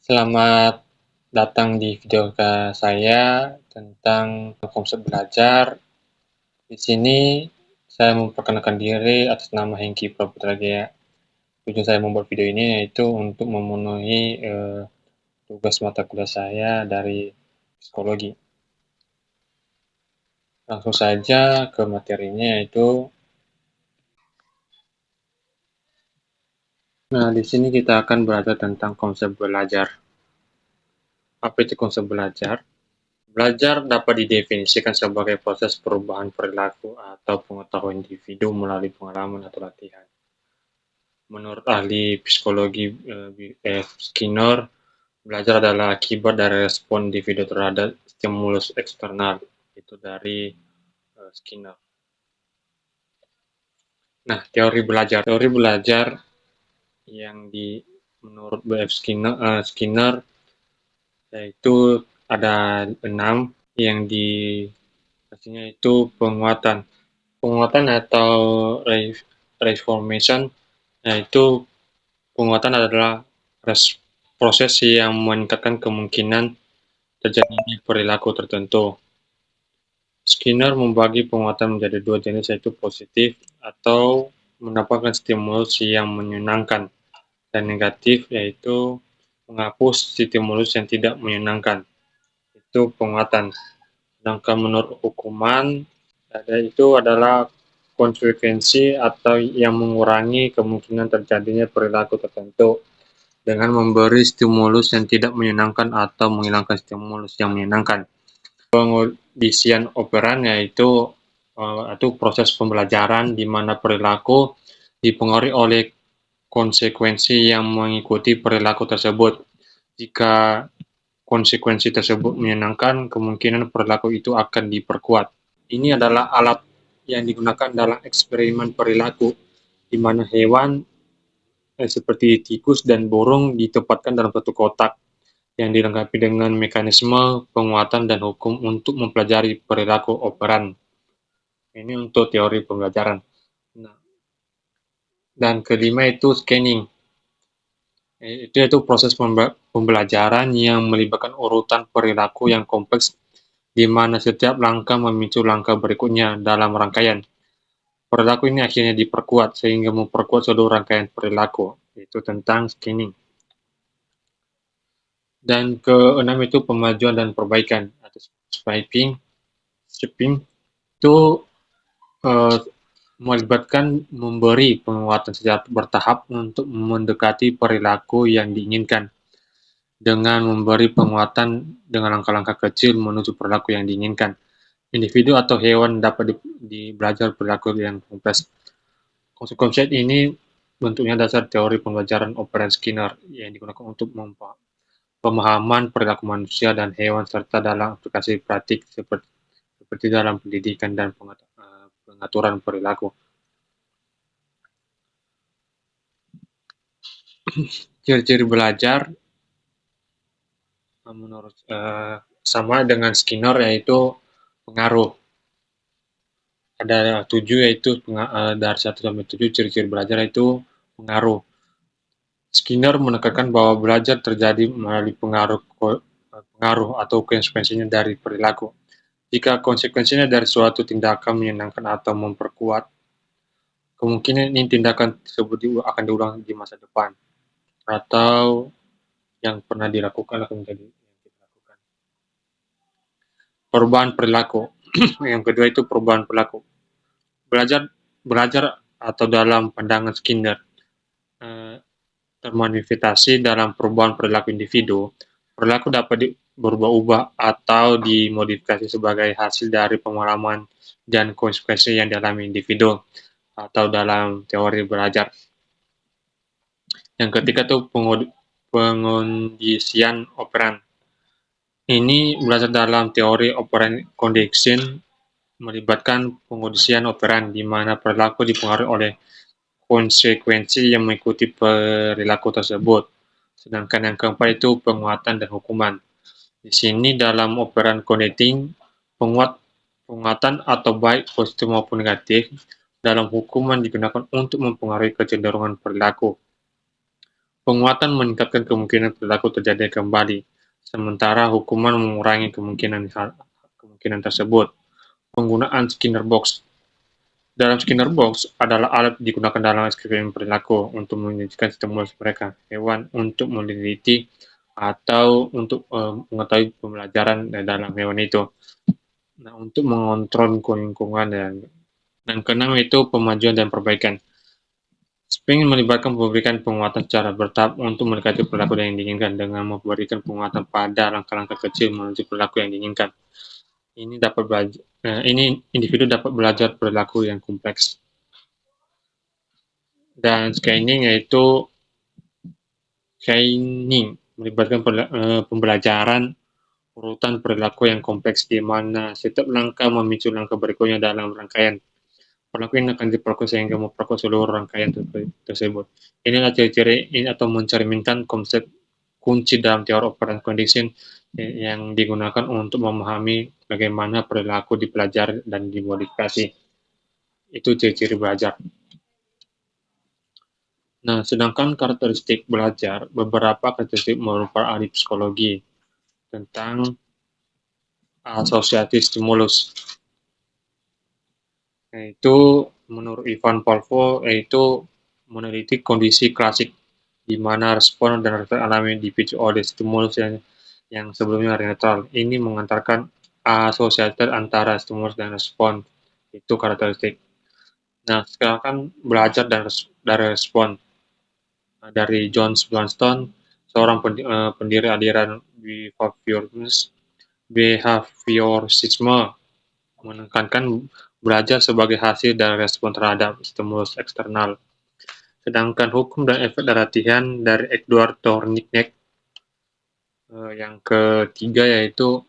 Selamat datang di video saya tentang konsep belajar. Di sini saya memperkenalkan diri atas nama Hengki Praputrajaya. Tujuan saya membuat video ini yaitu untuk memenuhi tugas mata kuliah saya dari psikologi. Langsung saja ke materinya yaitu. Nah, di sini kita akan belajar tentang konsep belajar. Apa itu konsep belajar? Belajar dapat didefinisikan sebagai proses perubahan perilaku atau pengetahuan individu melalui pengalaman atau latihan. Menurut ahli psikologi B.F. Skinner, belajar adalah akibat dari respon individu terhadap stimulus eksternal. Itu dari Skinner. Nah, teori belajar. Teori belajar yang menurut B.F. Skinner yaitu ada 6 yang pastinya itu penguatan. Penguatan atau reformation, yaitu penguatan adalah proses yang meningkatkan kemungkinan terjadinya perilaku tertentu. Skinner membagi penguatan menjadi 2 jenis, yaitu positif atau mendapatkan stimulus yang menyenangkan, dan negatif yaitu menghapus stimulus yang tidak menyenangkan. Itu penguatan. Sedangkan menurut hukuman, itu adalah konsekuensi atau yang mengurangi kemungkinan terjadinya perilaku tertentu dengan memberi stimulus yang tidak menyenangkan atau menghilangkan stimulus yang menyenangkan. Pengondisian operan yaitu proses pembelajaran di mana perilaku dipengaruhi oleh konsekuensi yang mengikuti perilaku tersebut. Jika konsekuensi tersebut menyenangkan, kemungkinan perilaku itu akan diperkuat. Ini adalah alat yang digunakan dalam eksperimen perilaku, di mana hewan seperti tikus dan burung ditempatkan dalam satu kotak yang dilengkapi dengan mekanisme penguatan dan hukum untuk mempelajari perilaku operan. Ini untuk teori pembelajaran. Nah, dan kelima itu scanning. Itu proses pembelajaran yang melibatkan urutan perilaku yang kompleks di mana setiap langkah memicu langkah berikutnya dalam rangkaian. Perilaku ini akhirnya diperkuat sehingga memperkuat seluruh rangkaian perilaku. Itu tentang scanning. Dan keenam itu pemajuan dan perbaikan atau stripping itu melibatkan memberi penguatan secara bertahap untuk mendekati perilaku yang diinginkan dengan memberi penguatan dengan langkah-langkah kecil menuju perilaku yang diinginkan. Individu atau hewan dapat belajar perilaku yang kompleks. Konsep ini bentuknya dasar teori pembelajaran operan Skinner yang digunakan untuk pemahaman perilaku manusia dan hewan serta dalam aplikasi praktik seperti dalam pendidikan dan pengaturan perilaku. Ciri-ciri belajar menurut sama dengan Skinner yaitu pengaruh. Ada 7 yaitu dari 1 sampai 7 ciri-ciri belajar itu pengaruh. Skinner menekankan bahwa belajar terjadi melalui pengaruh atau konsekuensinya dari perilaku. Jika konsekuensinya dari suatu tindakan menyenangkan atau memperkuat, kemungkinan ini tindakan tersebut akan diulang di masa depan, atau yang pernah dilakukan akan menjadi yang kita lakukan. Perubahan perilaku. Yang kedua itu perubahan perilaku. Belajar atau dalam pandangan Skinner termanifestasi dalam perubahan perilaku individu. Perilaku dapat berubah-ubah atau dimodifikasi sebagai hasil dari pengalaman dan konsekuensi yang dialami individu atau dalam teori belajar. Yang ketiga itu pengondisian operan. Ini belajar dalam teori operant condition melibatkan pengondisian operan di mana perilaku dipengaruhi oleh konsekuensi yang mengikuti perilaku tersebut. Sedangkan yang keempat itu penguatan dan hukuman. Di sini dalam operan conditioning, penguatan atau baik positif maupun negatif dalam hukuman digunakan untuk mempengaruhi kecenderungan perilaku. Penguatan meningkatkan kemungkinan perilaku terjadi kembali, sementara hukuman mengurangi kemungkinan tersebut. Penggunaan Skinner Box. Dalam Skinner Box adalah alat digunakan dalam eksperimen perilaku untuk menyajikan stimulus mereka hewan untuk meneliti atau untuk mengetahui pembelajaran dalam hewan itu. Nah, untuk mengontrol lingkungan dan keenam itu pemajuan dan perbaikan. Spring melibatkan memberikan penguatan secara bertahap untuk mendekati perilaku yang diinginkan dengan memberikan penguatan pada langkah-langkah kecil menuju perilaku yang diinginkan. Ini individu dapat belajar perilaku yang kompleks. Dan scanning melibatkan pembelajaran urutan perilaku yang kompleks di mana setiap langkah memicu langkah berikutnya dalam rangkaian. Perilaku ini akan diperlakukan sehingga memperlakukan seluruh rangkaian tersebut. Inilah ciri-ciri ini atau mencerminkan konsep kunci dalam teori operant condition yang digunakan untuk memahami bagaimana perilaku dipelajari dan dimodifikasi. Itu ciri-ciri belajar. Nah, sedangkan karakteristik belajar, beberapa karakteristik merupakan ahli psikologi tentang asosiatif stimulus. Yaitu menurut Ivan Polvo, yaitu meneliti kondisi klasik di mana respon dan refleks alami dipicu oleh stimulus yang sebelumnya netral. Ini mengantarkan asosiatif antara stimulus dan respon. Itu karakteristik. Nah, sekarang kan belajar dari respon. Dari John Blanston, seorang pendiri aliran behaviorisme, menekankan belajar sebagai hasil dari respon terhadap stimulus eksternal. Sedangkan hukum dan efek dari latihan dari Edward Thorndike, yang ketiga yaitu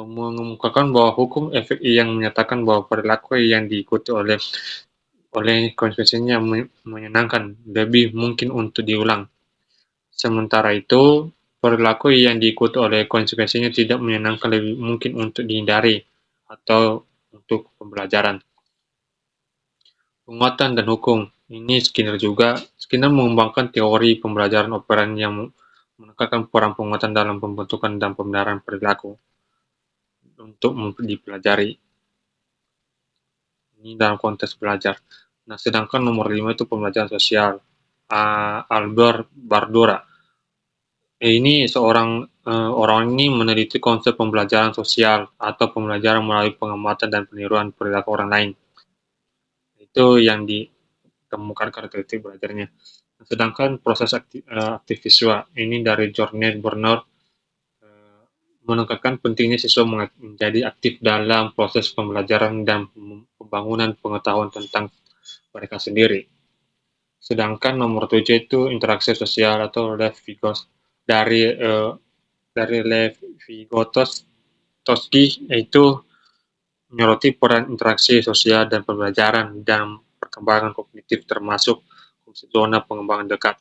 mengemukakan bahwa hukum efek yang menyatakan bahwa perilaku yang diikuti oleh konsekuensinya menyenangkan lebih mungkin untuk diulang. Sementara itu, perilaku yang diikuti oleh konsekuensinya tidak menyenangkan lebih mungkin untuk dihindari atau untuk pembelajaran. Penguatan dan hukum. Ini Skinner mengembangkan teori pembelajaran operan yang menekankan peran penguatan dalam pembentukan dan pembenaran perilaku untuk dipelajari. Ini dalam konteks belajar. Nah, sedangkan nomor 5 itu pembelajaran sosial. Albert Bandura. Ini orang ini meneliti konsep pembelajaran sosial atau pembelajaran melalui pengamatan dan peniruan perilaku orang lain. Itu yang ditemukan karakteristik belajarnya. Sedangkan proses aktif siswa ini dari Jornet Bernard menekankan pentingnya siswa menjadi aktif dalam proses pembelajaran dan pembangunan pengetahuan tentang mereka sendiri. Sedangkan nomor 7 itu interaksi sosial atau Lev Vygotsky, yaitu menyoroti peran interaksi sosial dan pembelajaran dan perkembangan kognitif termasuk zona pengembangan dekat.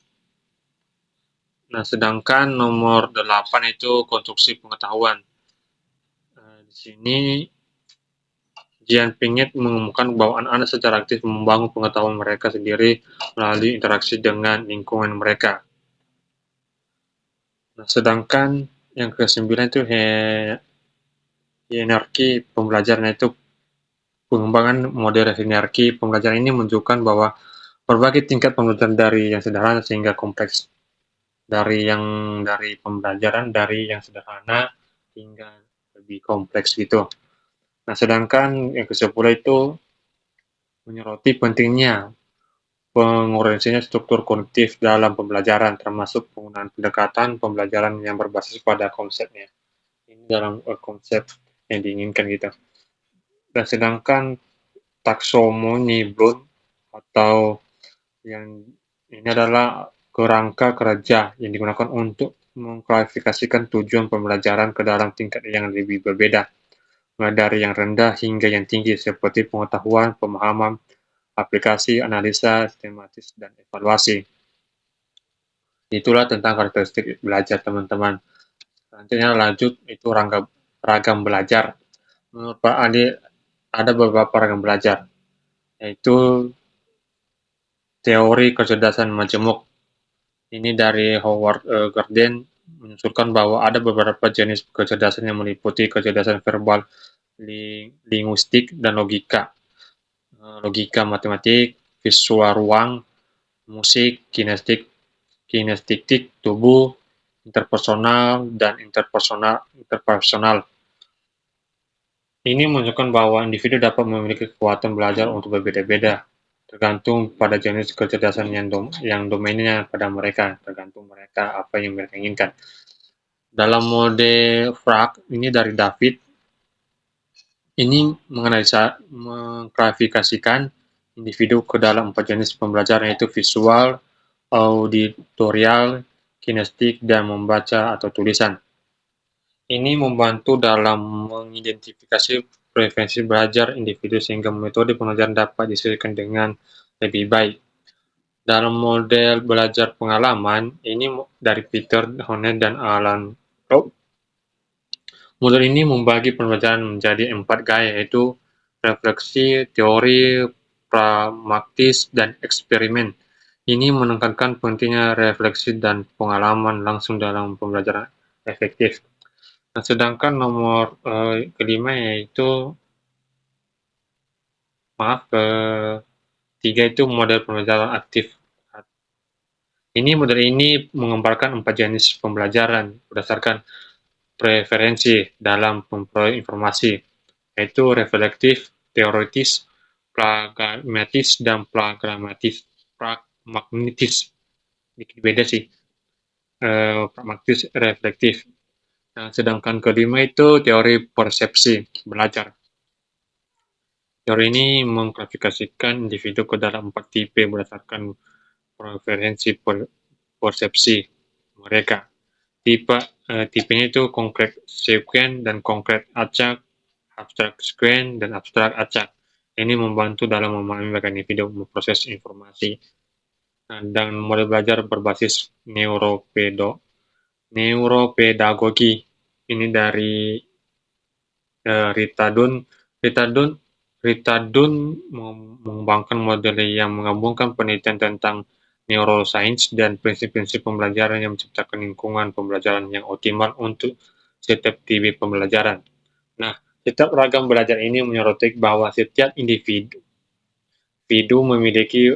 Nah, sedangkan nomor 8 itu konstruksi pengetahuan. Di sini Jean Piaget mengemukakan bahwa anak-anak secara aktif membangun pengetahuan mereka sendiri melalui interaksi dengan lingkungan mereka. Nah, sedangkan yang ke-9 itu hierarki pembelajaran, itu pengembangan model hierarki pembelajaran ini menunjukkan bahwa berbagai tingkat pembelajaran dari yang sederhana sehingga kompleks. Dari pembelajaran dari yang sederhana hingga lebih kompleks gitu. Nah, sedangkan yang ke-10 itu menyoroti pentingnya pengorganisasian struktur kognitif dalam pembelajaran, termasuk penggunaan pendekatan pembelajaran yang berbasis pada konsepnya. Ini dalam konsep yang diinginkan gitu. Dan sedangkan taksonomi Bloom atau yang ini adalah kerangka kerja yang digunakan untuk mengklasifikasikan tujuan pembelajaran ke dalam tingkat yang lebih berbeda, mulai dari yang rendah hingga yang tinggi, seperti pengetahuan, pemahaman, aplikasi, analisa, sistematis, dan evaluasi. Itulah tentang karakteristik belajar, teman-teman. Selanjutnya lanjut, itu ragam belajar. Menurut Pak Adi, ada beberapa ragam belajar, yaitu teori kecerdasan majemuk. Ini dari Howard Gardner menunjukkan bahwa ada beberapa jenis kecerdasan yang meliputi kecerdasan verbal, linguistik, dan logika. Logika matematik, visual ruang, musik, kinestetik tubuh, interpersonal, dan interpersonal. Ini menunjukkan bahwa individu dapat memiliki kekuatan belajar untuk berbeda-beda, tergantung pada jenis kecerdasan yang domainnya pada mereka, tergantung mereka apa yang mereka inginkan. Dalam mode Frag, ini dari David, ini mengklasifikasikan individu ke dalam 4 jenis pembelajaran, yaitu visual, auditorial, kinestetik, dan membaca atau tulisan. Ini membantu dalam mengidentifikasi preferensi belajar individu sehingga metode pembelajaran dapat disesuaikan dengan lebih baik. Dalam model belajar pengalaman, ini dari Peter Hornet dan Alan Robb. Model ini membagi pembelajaran menjadi 4 gaya, yaitu refleksi, teori, pragmatis, dan eksperimen. Ini menekankan pentingnya refleksi dan pengalaman langsung dalam pembelajaran efektif. Nah, sedangkan nomor kelima yaitu ketiga itu model pembelajaran aktif. Model ini menggambarkan 4 jenis pembelajaran berdasarkan preferensi dalam memperoleh informasi, yaitu reflektif, teoritis, pragmatis, dan pragmatis. Dikit beda sih. Pragmatis, reflektif. Nah, sedangkan kelima itu teori persepsi belajar. Teori ini mengklasifikasikan individu ke dalam 4 tipe berdasarkan preferensi persepsi mereka. Tipenya itu konkret sekuen dan konkret acak, abstrak sekuen, dan abstrak acak. Ini membantu dalam memahami bagaimana individu memproses informasi. Nah, dan model belajar berbasis neuropedagogi. Ini dari Rita Dunn. Rita Dunn mengembangkan model yang menggabungkan penelitian tentang neuroscience dan prinsip-prinsip pembelajaran yang menciptakan lingkungan pembelajaran yang optimal untuk setiap tipe pembelajaran. Nah, setiap ragam belajar ini menyoroti bahwa setiap individu memiliki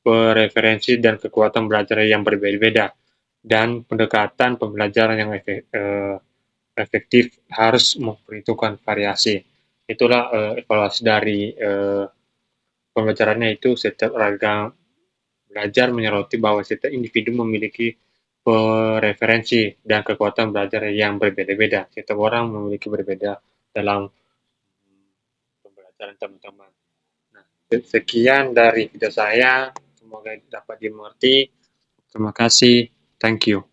preferensi dan kekuatan belajar yang berbeda-beda, dan pendekatan pembelajaran yang efektif harus memperhitungkan variasi. Itulah evaluasi dari pembelajarannya, itu setiap ragam belajar menyoroti bahwa setiap individu memiliki preferensi dan kekuatan belajar yang berbeda-beda. Setiap orang memiliki berbeda dalam pembelajaran teman-teman. Nah, sekian dari video saya. Semoga dapat dimengerti. Terima kasih. Thank you.